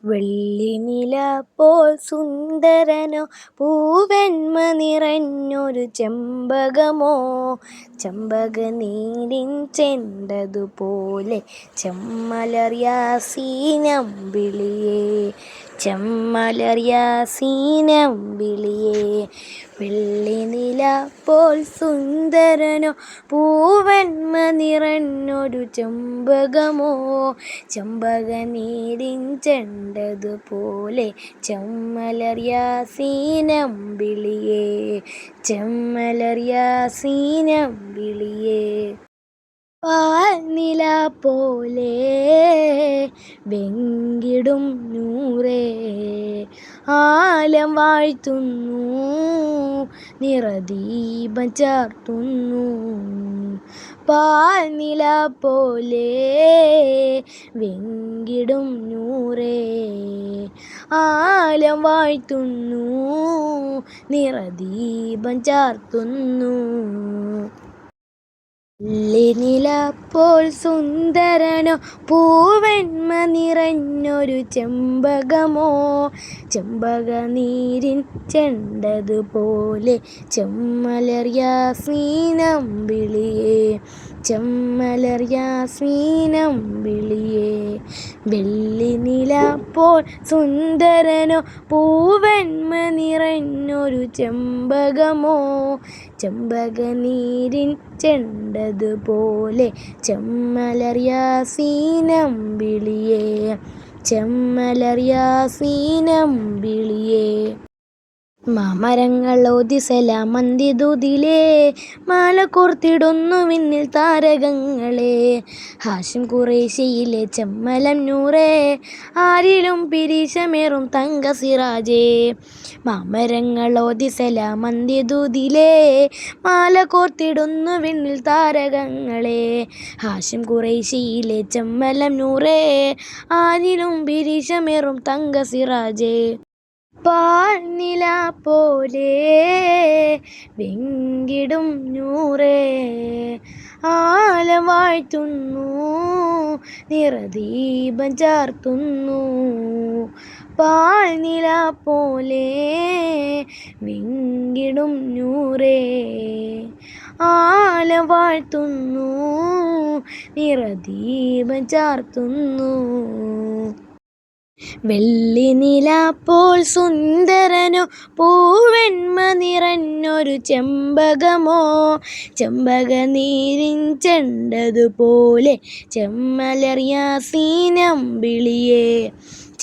വെള്ളിനില പോൽ സുന്ദരനോ പൂവെണ്മ നിറഞ്ഞൊരു ചെമ്പകമോ, ചെമ്പകനീരിൻ ചെണ്ടതുപോലെ ചെമ്മലർ യാസീനമ്പിളിയേ, ചെമ്മലർ യാസീനമ്പിളിയേ. വെള്ളിനില പോൽ സുന്ദരനോ പൂവെണ്മ നിറഞ്ഞൊരു ചെമ്പകമോ, ചെമ്പകനീരിൻ ചെണ്ടതുപോലെ ചെമ്മലർ യാസീനമ്പിളിയേ, ചെമ്മലർ യാസീനമ്പിളിയേ. പാൽനില പോലെ വെങ്കിടും നൂറേ, ആലം വാഴ്ത്തുന്നു നിറദീപം ചാർത്തുന്നു. പാൽനില പോലെ വെങ്കിടും നൂറേ, ആലം വാഴ്ത്തുന്നു നിറദീപം ചാർത്തുന്നു. വെള്ളിനില പോൽ സുന്ദരനോ പൂവെണ്മ നിറഞ്ഞൊരു ചെമ്പകമോ, ചെമ്പകനീരിൻ ചെണ്ടതുപോലെ ചെമ്മലർ യാസീനമ്പിളിയേ, ചെമ്മലർ യാസീനമ്പിളിയേ. വെള്ളിനില പോൽ സുന്ദരനോ പൂവെണ്മ നിറഞ്ഞൊരു ചെമ്പകമോ, ചെമ്പകനീരിൻ ചെണ്ടതുപോലെ ചെമ്മലർ യാസീനമ്പിളിയേ, ചെമ്മലർ യാസീനമ്പിളിയേ. മാമരങ്ങൾ ഓതി സലാം അന്ത്യദൂതിലേ, മാല കോർത്തിടുന്നു വിണ്ണിൽ താരകങ്ങളെ. ഹാഷിം ഖുറൈശിയിലെ ചെമ്മലം നൂറേ, ആരിലും പിരീശമേറും തങ്ക സിറാജേ. മാമരങ്ങൾ ഓതി സലാം അന്ത്യദൂതിലേ, മാല കോർത്തിടുന്നു വിണ്ണിൽ താരകങ്ങളെ. ഹാഷിം ഖുറൈശിയിലെ ചെമ്മലം നൂറേ, ആരിലും പിരീശമേറും തങ്ക സിറാജേ. പാൽനില പോലെ വെങ്കിടും നൂറേ, ആലം വാഴ്ത്തുന്നു നിറദീപം ചാർത്തുന്നു. പാൽനില പോലെ വെങ്കിടും നൂറേ, ആലം വാഴ്ത്തുന്നു നിറദീപം ചാർത്തുന്നു. വെള്ളിനില പോൽ സുന്ദരനോ പൂവെണ്മ നിറഞ്ഞൊരു ചെമ്പകമോ, ചെമ്പകനീരിൻ ചെണ്ടതുപോലെ ചെമ്മലർ യാസീനമ്പിളിയേ,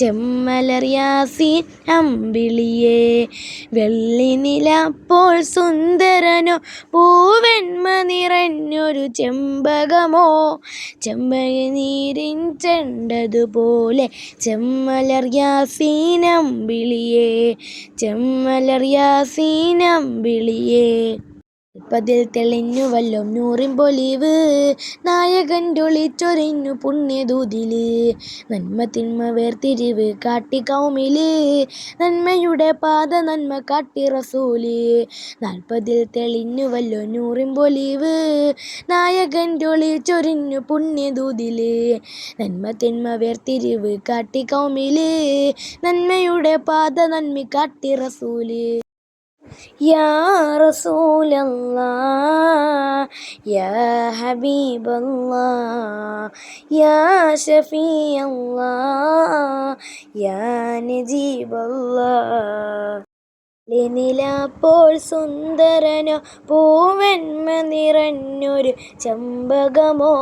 ചെമ്മലർ യാസീനമ്പിളിയേ. വെള്ളിനില പോൽ സുന്ദരനോ പൂവെണ്മ നിറഞ്ഞൊരു ചെമ്പകമോ, ചെമ്പകനീരിൻ ചെണ്ടതുപോലെ ചെമ്മലർ യാസീനമ്പിളിയേ, ചെമ്മലർ യാസീനമ്പിളിയേ. അല്പതിൽ തെളിഞ്ഞുവല്ലോ നൂറിൻ പൊലിവ്, നായകൻ്റെ ഒളിച്ചൊരിഞ്ഞു പുണ്യദൂതില്. നന്മ തിന്മ വേർതിരിവ് കാട്ടി കൗമില്, നന്മയുടെ പാത നന്മ കാട്ടി റസൂല്. നാൽപ്പതിൽ തെളിഞ്ഞുവല്ലോ നൂറിൻ പൊലിവ്, നായകൻ്റെ ഒളിച്ചൊരിഞ്ഞു പുണ്യദൂതില്. നന്മ തിന്മ വേർതിരിവ് കാട്ടി കൗമില്, നന്മയുടെ പാത നന്മ കാട്ടി റസൂല്. യാ റസൂലല്ലാഹ് യാ ഹബീബല്ലാഹ് യാ ശഫീഅല്ലാഹ് യാ നജീബല്ലാഹ്. വെള്ളിനില പോൽ സുന്ദരനോ പൂവെണ്മ നിറഞ്ഞൊരു ചെമ്പകമോ,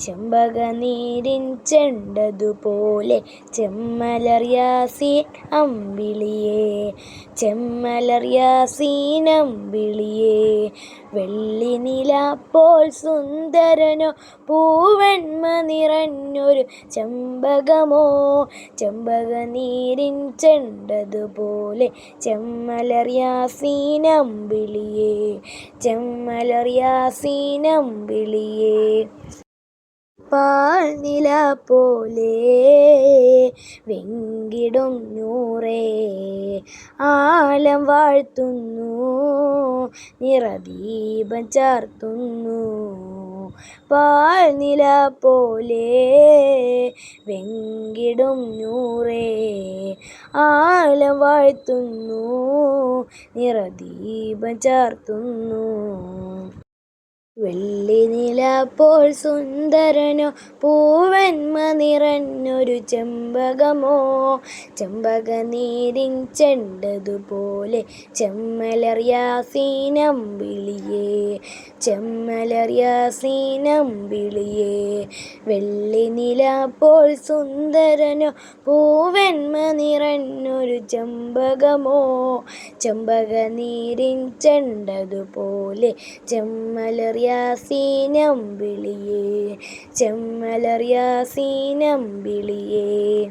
ചെമ്പകനീരിൻ ചെണ്ടതുപോലെ ചെമ്മലർ യാസീനമ്പിളിയേ, ചെമ്മലർ യാസീനമ്പിളിയേ. വെള്ളിനില പോൽ സുന്ദരനോ പൂവെണ്മ നിറഞ്ഞൊരു ചെമ്പകമോ, ചെമ്പകനീരിൻ ചെണ്ടതുപോലെ ചെമ്മലർ യാസീനമ്പിളിയേ, ചെമ്മലർ യാസീനമ്പിളിയേ. പാൽനില പോലെ വെങ്കിടും നൂറേ ആലം വാഴ്ത്തുന്നു നിറദീപം ചാർത്തുന്നു. പാൽനില പോലെ വെങ്കിടും നൂറേ ആലം വാഴ്ത്തുന്നു നിറദീപം ചാർത്തുന്നു. വെള്ളിനില പോൽ സുന്ദരനോ പൂവന്മ നിറഞ്ഞൊരു ചെമ്പകമോ ചെമ്പകനീരിൻ ചെണ്ടതുപോലെ ചെമ്മലർ യാസീനമ്പിളിയേ ചെമ്മലർ യാസീനമ്പിളിയേ. വെള്ളിനില പോൽ സുന്ദരനോ പൂവന്മ നിറഞ്ഞൊരു ചെമ്പകമോ ചെമ്പകനീരിൻ ചെണ്ടതുപോലെ ചെമ്മലർ യാസീനമ്പിളിയേ ചെമ്മലർ യാസീനമ്പിളിയേ.